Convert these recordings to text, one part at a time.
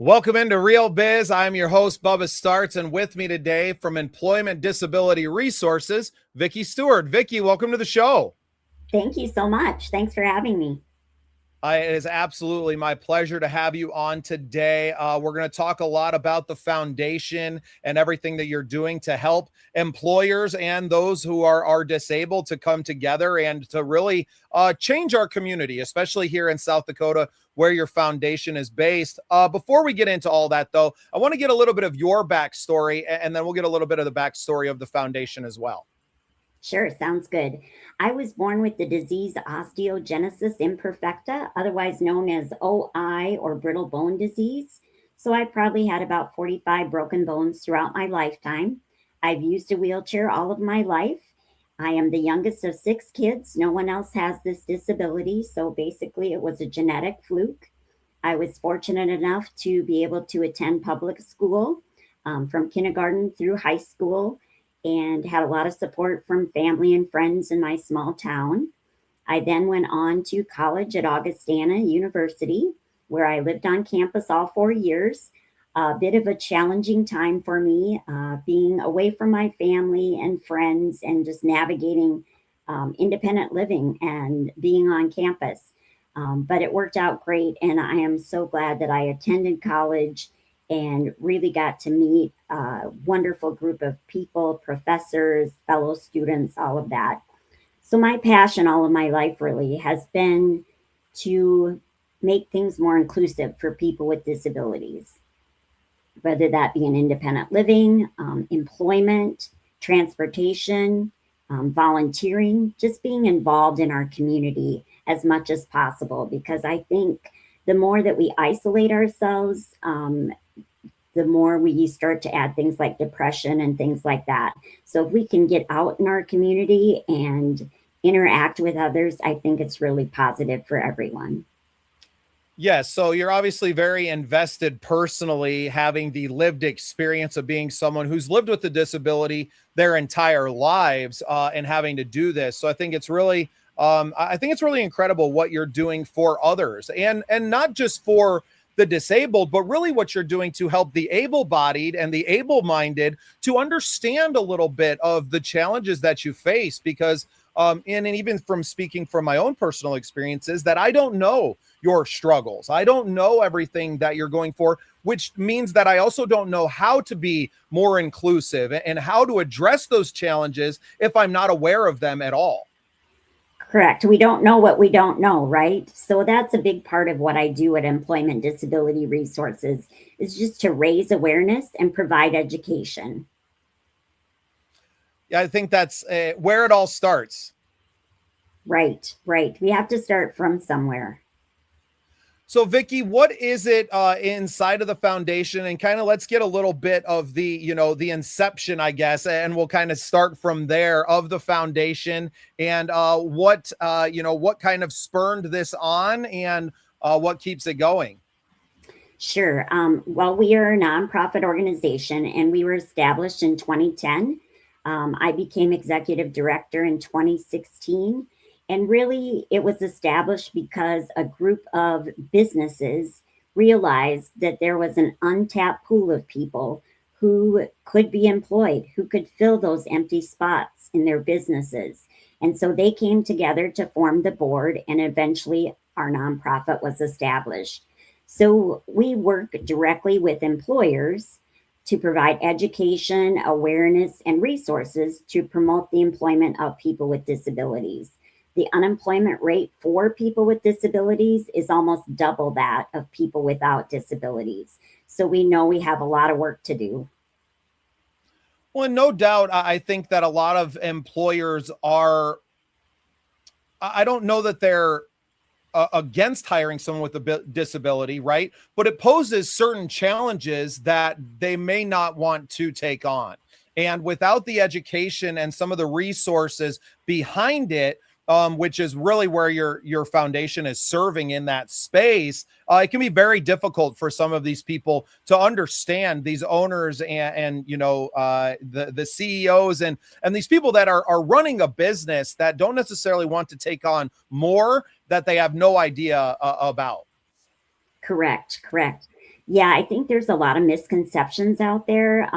Welcome into Real Biz. I'm your host, Bubba Startz, and with me today from Employment Disability Resources, Vicki Stewart. Vicki, welcome to the show. Thank you so much. Thanks for having me. It is absolutely my pleasure to have you on today. We're going to talk a lot about the foundation and everything that you're doing to help employers and those who are disabled to come together and to really change our community, especially here in South Dakota, where your foundation is based. Before we get into all that, though, I want to get a little bit of your backstory, and then we'll get a little bit of the backstory of the foundation as well. Sure, sounds good. I was born with the disease osteogenesis imperfecta, otherwise known as OI or brittle bone disease. So I probably had about 45 broken bones throughout my lifetime. I've used a wheelchair all of my life. I am the youngest of 6 kids. No one else has this disability. So basically, it was a genetic fluke. I was fortunate enough to be able to attend public school from kindergarten through high school, and had a lot of support from family and friends in my small town. I then went on to college at Augustana University, where I lived on campus all 4 years. A bit of a challenging time for me, being away from my family and friends and just navigating independent living and being on campus. But it worked out great, and I am so glad that I attended college and really got to meet a wonderful group of people, professors, fellow students, all of that. So my passion all of my life really has been to make things more inclusive for people with disabilities, whether that be in independent living, employment, transportation, volunteering, just being involved in our community as much as possible. Because I think the more that we isolate ourselves, the more we start to add things like depression and things like that. So if we can get out in our community and interact with others, I think it's really positive for everyone. Yes, so you're obviously very invested personally, having the lived experience of being someone who's lived with a disability their entire lives and having to do this. So I think it's really, incredible what you're doing for others, and not just for the disabled, but really what you're doing to help the able-bodied and the able-minded to understand a little bit of the challenges that you face. Because and even from speaking from my own personal experiences, that I don't know your struggles. I don't know everything that you're going for, which means that I also don't know how to be more inclusive and how to address those challenges if I'm not aware of them at all. Correct. We don't know what we don't know, right? So that's a big part of what I do at Employment Disability Resources, is just to raise awareness and provide education. Yeah, I think that's where it all starts. Right, right. We have to start from somewhere. So, Vicki, what is it inside of the foundation? And kind of let's get a little bit of the inception, I guess, and we'll kind of start from there of the foundation and what kind of spurned this on and what keeps it going. Sure. Well, we are a nonprofit organization and we were established in 2010. I became executive director in 2016. And really, it was established because a group of businesses realized that there was an untapped pool of people who could be employed, who could fill those empty spots in their businesses. And so they came together to form the board, and eventually our nonprofit was established. So we work directly with employers to provide education, awareness, and resources to promote the employment of people with disabilities. The unemployment rate for people with disabilities is almost double that of people without disabilities. So we know we have a lot of work to do. Well, no doubt, I think that a lot of employers are, I don't know that they're against hiring someone with a disability, right? But it poses certain challenges that they may not want to take on. And without the education and some of the resources behind it, which is really where your foundation is serving in that space, it can be very difficult for some of these people to understand, these owners and the CEOs and these people that are running a business that don't necessarily want to take on more that they have no idea about. Correct. Yeah, I think there's a lot of misconceptions out there.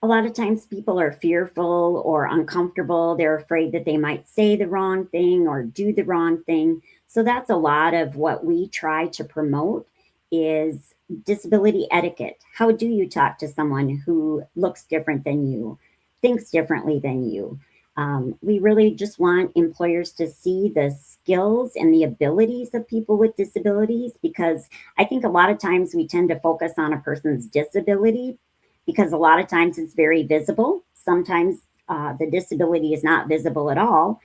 A lot of times people are fearful or uncomfortable. They're afraid that they might say the wrong thing or do the wrong thing. So that's a lot of what we try to promote is disability etiquette. How do you talk to someone who looks different than you, thinks differently than you? We really just want employers to see the skills and the abilities of people with disabilities, because I think a lot of times we tend to focus on a person's disability because a lot of times it's very visible. Sometimes the disability is not visible at all.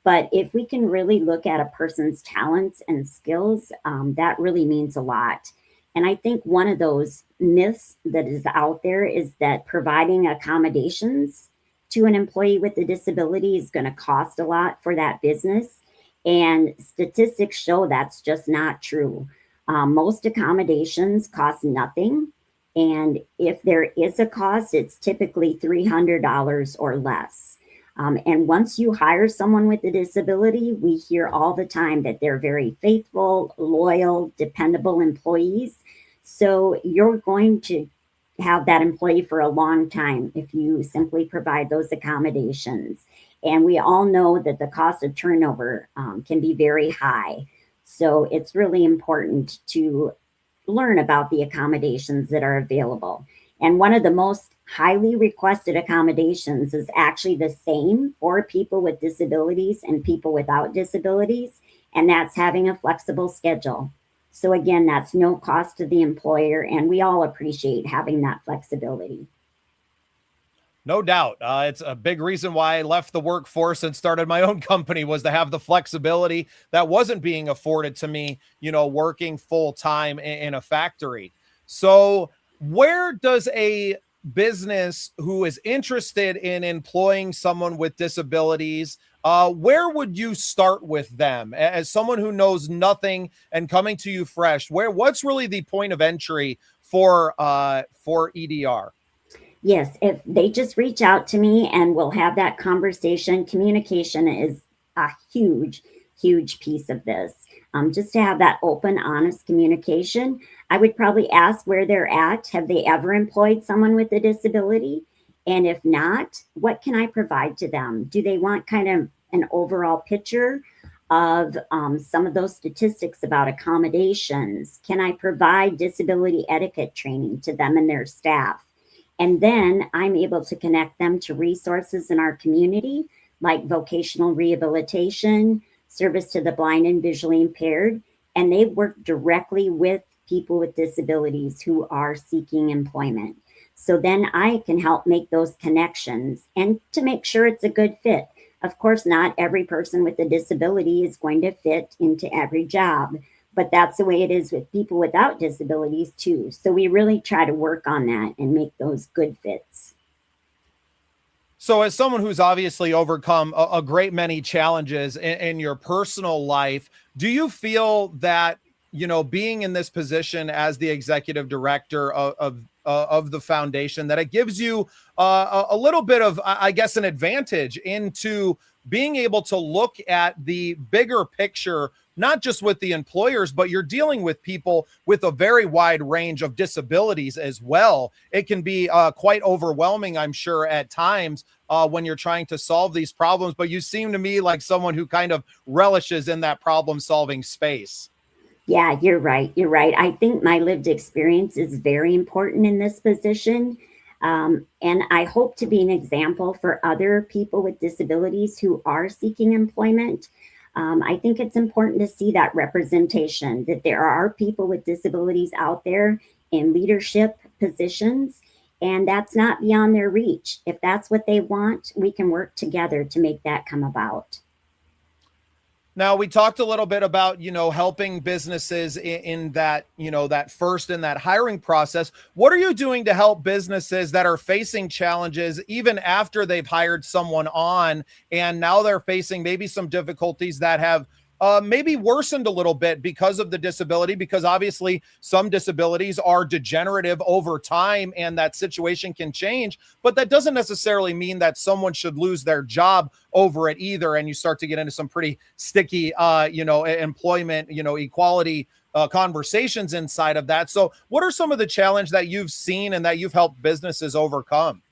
But if we can really look at a person's talents and skills, that really means a lot. And I think one of those myths that is out there is that providing accommodations to an employee with a disability is going to cost a lot for that business. And statistics show that's just not true. Most accommodations cost nothing. And if there is a cost, it's typically $300 or less. And once you hire someone with a disability, we hear all the time that they're very faithful, loyal, dependable employees. So you're going to have that employee for a long time if you simply provide those accommodations. And we all know that the cost of turnover can be very high. So it's really important to learn about the accommodations that are available. And one of the most highly requested accommodations is actually the same for people with disabilities and people without disabilities, and that's having a flexible schedule. So, again, that's no cost to the employer, and we all appreciate having that flexibility. No doubt. It's a big reason why I left the workforce and started my own company, was to have the flexibility that wasn't being afforded to me, working full time in a factory. So, where does a business who is interested in employing someone with disabilities, where would you start with them as someone who knows nothing and coming to you fresh? What's really the point of entry for EDR? Yes, if they just reach out to me and we'll have that conversation. Communication is a huge, huge piece of this. Just to have that open, honest communication. I would probably ask where they're at. Have they ever employed someone with a disability? And if not, what can I provide to them? Do they want kind of an overall picture of some of those statistics about accommodations? Can I provide disability etiquette training to them and their staff? And then I'm able to connect them to resources in our community, like vocational rehabilitation, service to the blind and visually impaired. And they work directly with people with disabilities who are seeking employment. So then I can help make those connections and to make sure it's a good fit. Of course, not every person with a disability is going to fit into every job, but that's the way it is with people without disabilities too. So we really try to work on that and make those good fits. So, as someone who's obviously overcome a great many challenges in your personal life, do you feel that, being in this position as the executive director of the foundation, that it gives you a little bit of, I guess, an advantage into being able to look at the bigger picture, not just with the employers, but you're dealing with people with a very wide range of disabilities as well. It can be quite overwhelming, I'm sure, at times when you're trying to solve these problems, but you seem to me like someone who kind of relishes in that problem solving space. Yeah, you're right. You're right. I think my lived experience is very important in this position. And I hope to be an example for other people with disabilities who are seeking employment. I think it's important to see that representation, that there are people with disabilities out there in leadership positions, and that's not beyond their reach. If that's what they want, we can work together to make that come about. Now, we talked a little bit about, helping businesses in that, that first in that hiring process. What are you doing to help businesses that are facing challenges even after they've hired someone on and now they're facing maybe some difficulties that have maybe worsened a little bit because of the disability, because obviously some disabilities are degenerative over time and that situation can change, but that doesn't necessarily mean that someone should lose their job over it either. And you start to get into some pretty sticky, employment, equality conversations inside of that. So what are some of the challenges that you've seen and that you've helped businesses overcome?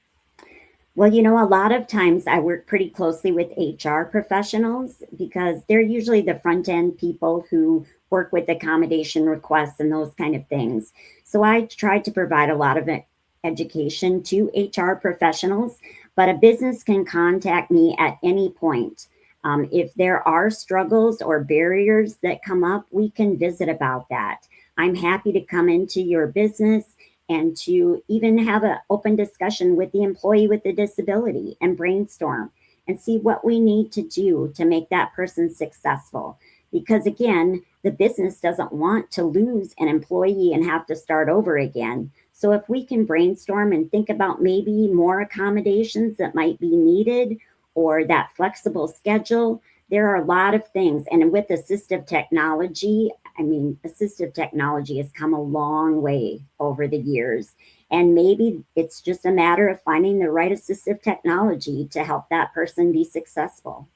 Well, a lot of times I work pretty closely with HR professionals because they're usually the front end people who work with accommodation requests and those kind of things. So I try to provide a lot of education to HR professionals, but a business can contact me at any point. If there are struggles or barriers that come up, we can visit about that. I'm happy to come into your business and to even have an open discussion with the employee with the disability and brainstorm and see what we need to do to make that person successful. Because again, the business doesn't want to lose an employee and have to start over again. So if we can brainstorm and think about maybe more accommodations that might be needed or that flexible schedule, there are a lot of things. And with assistive technology, assistive technology has come a long way over the years. And maybe it's just a matter of finding the right assistive technology to help that person be successful.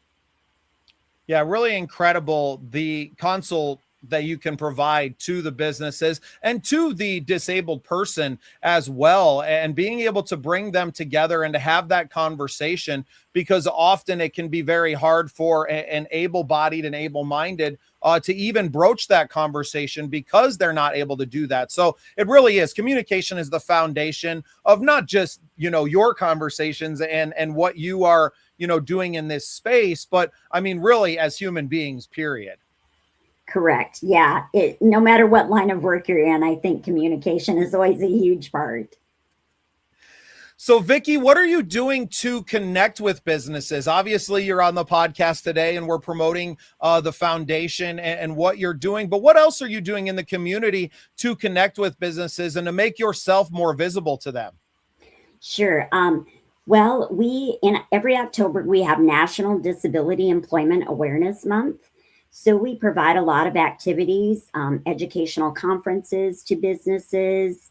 Yeah, really incredible. The consult that you can provide to the businesses and to the disabled person as well, and being able to bring them together and to have that conversation, because often it can be very hard for an able-bodied and able-minded to even broach that conversation because they're not able to do that. So it really is, communication is the foundation of not just your conversations and what you are doing in this space, but really as human beings, period. Correct. Yeah. No matter what line of work you're in, I think communication is always a huge part. So, Vicki, what are you doing to connect with businesses? Obviously, you're on the podcast today and we're promoting the foundation and what you're doing. But what else are you doing in the community to connect with businesses and to make yourself more visible to them? Sure. Well, in every October, we have National Disability Employment Awareness Month. So we provide a lot of activities, educational conferences to businesses.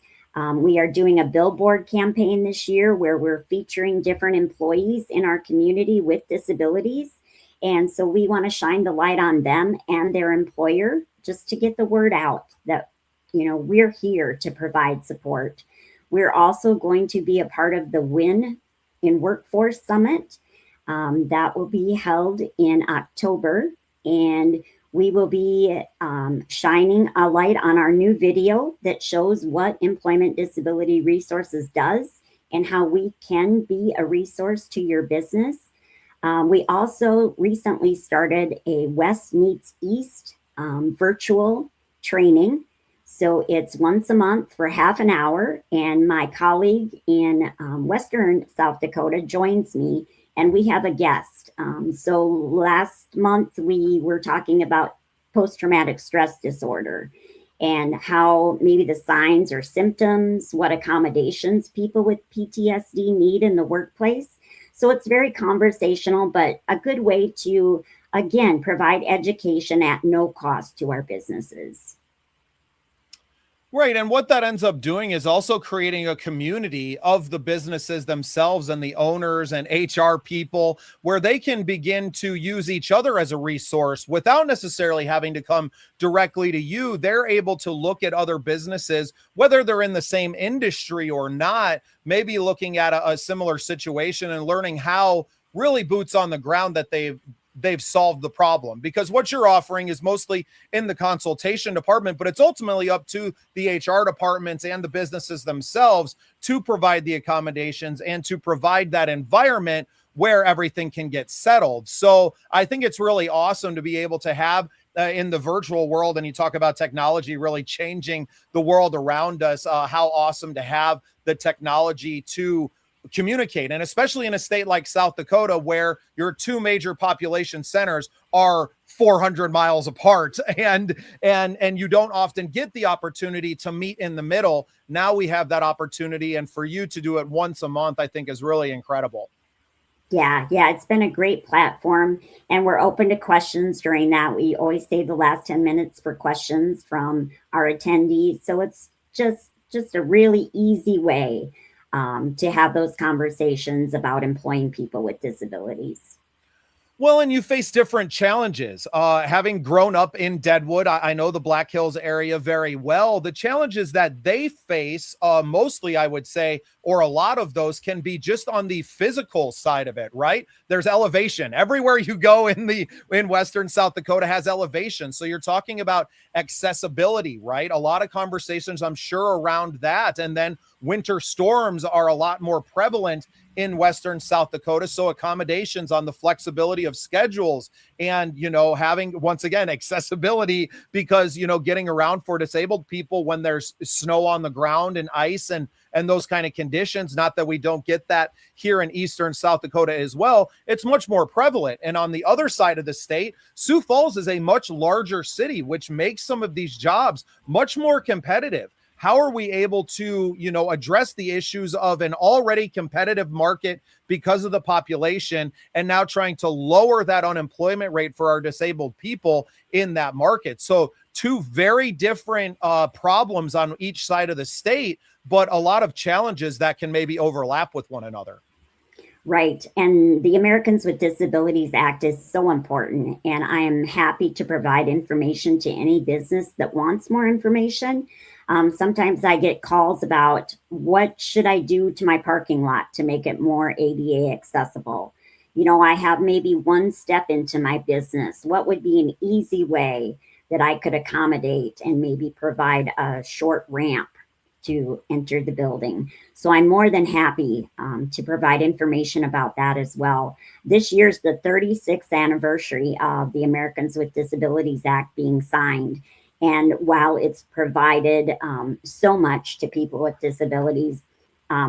We are doing a billboard campaign this year where we're featuring different employees in our community with disabilities. And so we want to shine the light on them and their employer just to get the word out that, we're here to provide support. We're also going to be a part of the WIN in Workforce Summit. That will be held in October. And we will be shining a light on our new video that shows what Employment Disability Resources does and how we can be a resource to your business. We also recently started a West Meets East virtual training. So it's once a month for half an hour. And my colleague in Western South Dakota joins me and we have a guest. So last month we were talking about post-traumatic stress disorder and how maybe the signs or symptoms, what accommodations people with PTSD need in the workplace. So it's very conversational, but a good way to, again, provide education at no cost to our businesses. Right. And what that ends up doing is also creating a community of the businesses themselves and the owners and HR people where they can begin to use each other as a resource without necessarily having to come directly to you. They're able to look at other businesses, whether they're in the same industry or not, maybe looking at a similar situation and learning how really boots on the ground that they've solved the problem, because what you're offering is mostly in the consultation department, but it's ultimately up to the HR departments and the businesses themselves to provide the accommodations and to provide that environment where everything can get settled. So I think it's really awesome to be able to have in the virtual world, and you talk about technology really changing the world around us, how awesome to have the technology to communicate. And especially in a state like South Dakota, where your two major population centers are 400 miles apart and you don't often get the opportunity to meet in the middle. Now we have that opportunity. And for you to do it once a month, I think is really incredible. Yeah, it's been a great platform, and we're open to questions during that. We always save the last 10 minutes for questions from our attendees. So it's just a really easy way to have those conversations about employing people with disabilities. Well, and you face different challenges. Having grown up in Deadwood, I know the Black Hills area very well. The challenges that they face, mostly, I would say, or a lot of those can be just on the physical side of it, right? There's elevation everywhere you go in Western South Dakota has elevation. So you're talking about accessibility, right? A lot of conversations, I'm sure, around that. And then winter storms are a lot more prevalent in Western South Dakota. So accommodations on the flexibility of schedules and, having, once again, accessibility because, getting around for disabled people when there's snow on the ground and ice and those kind of conditions. Not that we don't get that here in Eastern South Dakota as well. It's much more prevalent. And on the other side of the state, Sioux Falls is a much larger city, which makes some of these jobs much more competitive. How are we able to, address the issues of an already competitive market because of the population and now trying to lower that unemployment rate for our disabled people in that market? So two very different problems on each side of the state, but a lot of challenges that can maybe overlap with one another. Right. And the Americans with Disabilities Act is so important. And I am happy to provide information to any business that wants more information. Sometimes I get calls about what should I do to my parking lot to make it more ADA accessible. I have maybe one step into my business. What would be an easy way that I could accommodate and maybe provide a short ramp to enter the building? So I'm more than happy to provide information about that as well. This year's the 36th anniversary of the Americans with Disabilities Act being signed. And while it's provided so much to people with disabilities,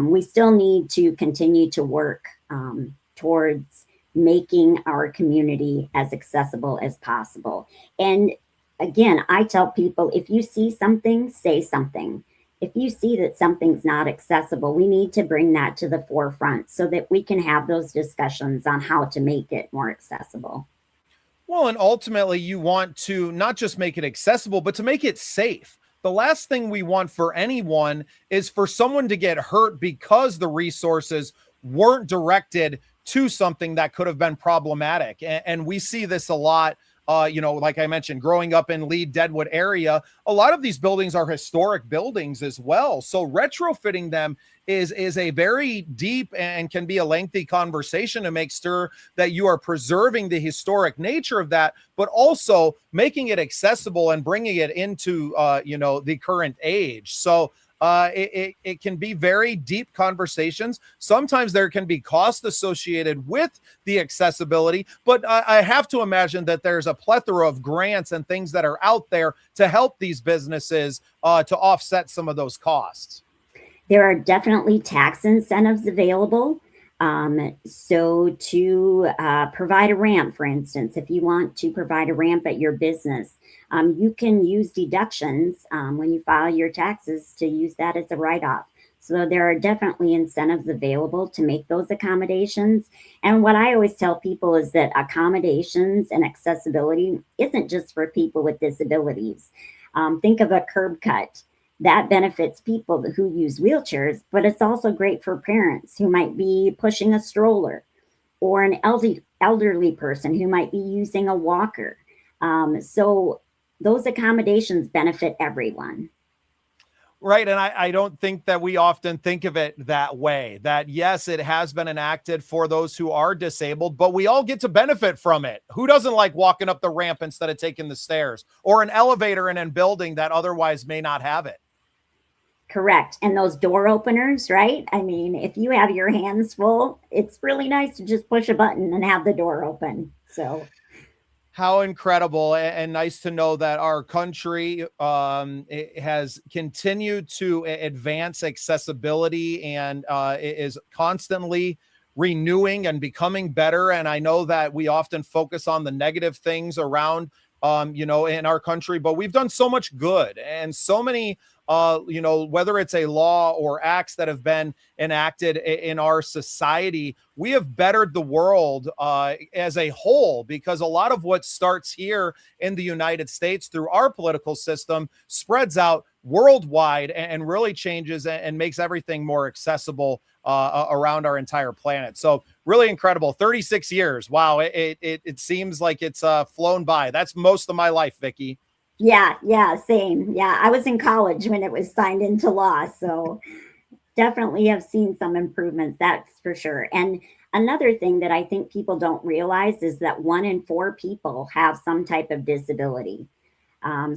we still need to continue to work towards making our community as accessible as possible. And again, I tell people, if you see something, say something. If you see that something's not accessible, we need to bring that to the forefront so that we can have those discussions on how to make it more accessible. Well, and ultimately, you want to not just make it accessible, but to make it safe. The last thing we want for anyone is for someone to get hurt because the resources weren't directed to something that could have been problematic. And we see this a lot. Like I mentioned, growing up in Lee Deadwood area, a lot of these buildings are historic buildings as well. So retrofitting them is a very deep and can be a lengthy conversation to make sure that you are preserving the historic nature of that, but also making it accessible and bringing it into, the current age. So it can be very deep conversations. Sometimes there can be cost associated with the accessibility, but I have to imagine that there's a plethora of grants and things that are out there to help these businesses to offset some of those costs. There are definitely tax incentives available. So to provide a ramp, for instance, if you want to provide a ramp at your business, you can use deductions when you file your taxes to use that as a write-off. So there are definitely incentives available to make those accommodations. And what I always tell people is that accommodations and accessibility isn't just for people with disabilities. Think of a curb cut. That benefits people who use wheelchairs, but it's also great for parents who might be pushing a stroller or an elderly person who might be using a walker. So those accommodations benefit everyone. Right. And I don't think that we often think of it that way, that yes, it has been enacted for those who are disabled, but we all get to benefit from it. Who doesn't like walking up the ramp instead of taking the stairs, or an elevator in a building that otherwise may not have it? Correct. And those door openers, right? I mean, if you have your hands full, it's really nice to just push a button and have the door open. So How incredible and nice to know that our country it has continued to advance accessibility and is constantly renewing and becoming better. And I know that we often focus on the negative things around, in our country, but we've done so much good and so many whether it's a law or acts that have been enacted in our society, we have bettered the world as a whole, because a lot of what starts here in the United States through our political system spreads out worldwide and really changes and makes everything more accessible around our entire planet. So really incredible. 36 years. Wow. It seems like it's flown by. That's most of my life, Vicki. Yeah, same. Yeah, I was in college when it was signed into law. So definitely have seen some improvements, that's for sure. And another thing that I think people don't realize is that 1 in 4 people have some type of disability.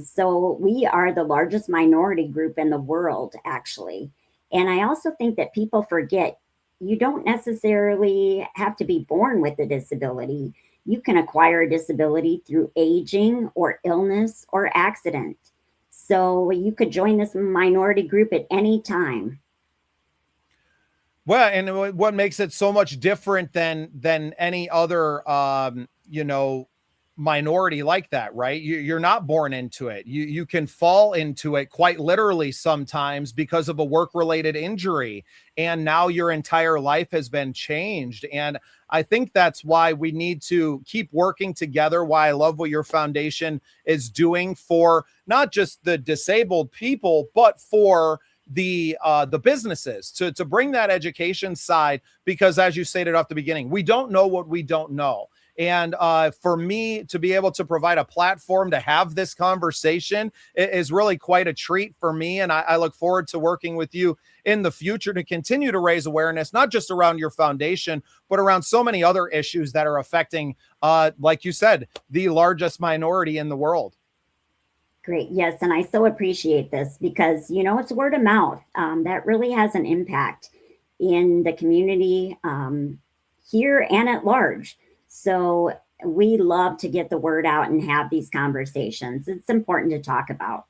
So we are the largest minority group in the world, actually. And I also think that people forget you don't necessarily have to be born with a disability. You can acquire a disability through aging or illness or accident. So you could join this minority group at any time. Well, and what makes it so much different than any other minority like that, right? You're not born into it. You can fall into it quite literally sometimes because of a work-related injury, and now your entire life has been changed. And I think that's why we need to keep working together. Why I love what your foundation is doing for not just the disabled people, but for the businesses to bring that education side, because as you stated off the beginning, we don't know what we don't know. And for me to be able to provide a platform to have this conversation is really quite a treat for me. And I look forward to working with you in the future to continue to raise awareness, not just around your foundation, but around so many other issues that are affecting, like you said, the largest minority in the world. Great. Yes. And I so appreciate this because, it's word of mouth that really has an impact in the community here and at large. So we love to get the word out and have these conversations. It's important to talk about.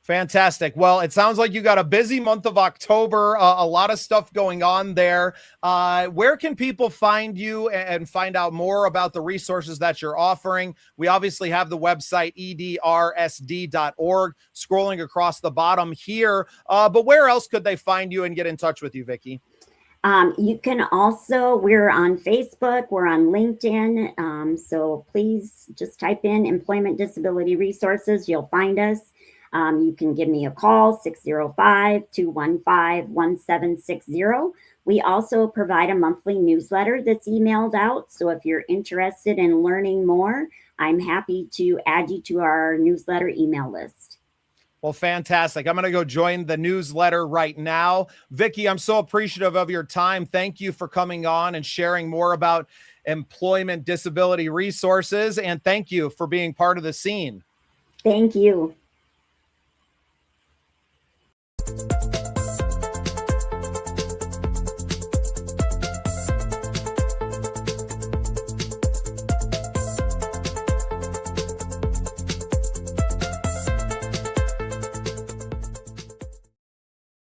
Fantastic. Well, it sounds like you got a busy month of October, a lot of stuff going on there. Where can people find you and find out more about the resources that you're offering? We obviously have the website edrsd.org scrolling across the bottom here. But where else could they find you and get in touch with you, Vicki? You can also, we're on Facebook, we're on LinkedIn. So please just type in Employment Disability Resources. You'll find us. You can give me a call, 605-215-1760. We also provide a monthly newsletter that's emailed out. So if you're interested in learning more, I'm happy to add you to our newsletter email list. Well, fantastic. I'm going to go join the newsletter right now. Vicki, I'm so appreciative of your time. Thank you for coming on and sharing more about employment disability resources. And thank you for being part of the scene. Thank you.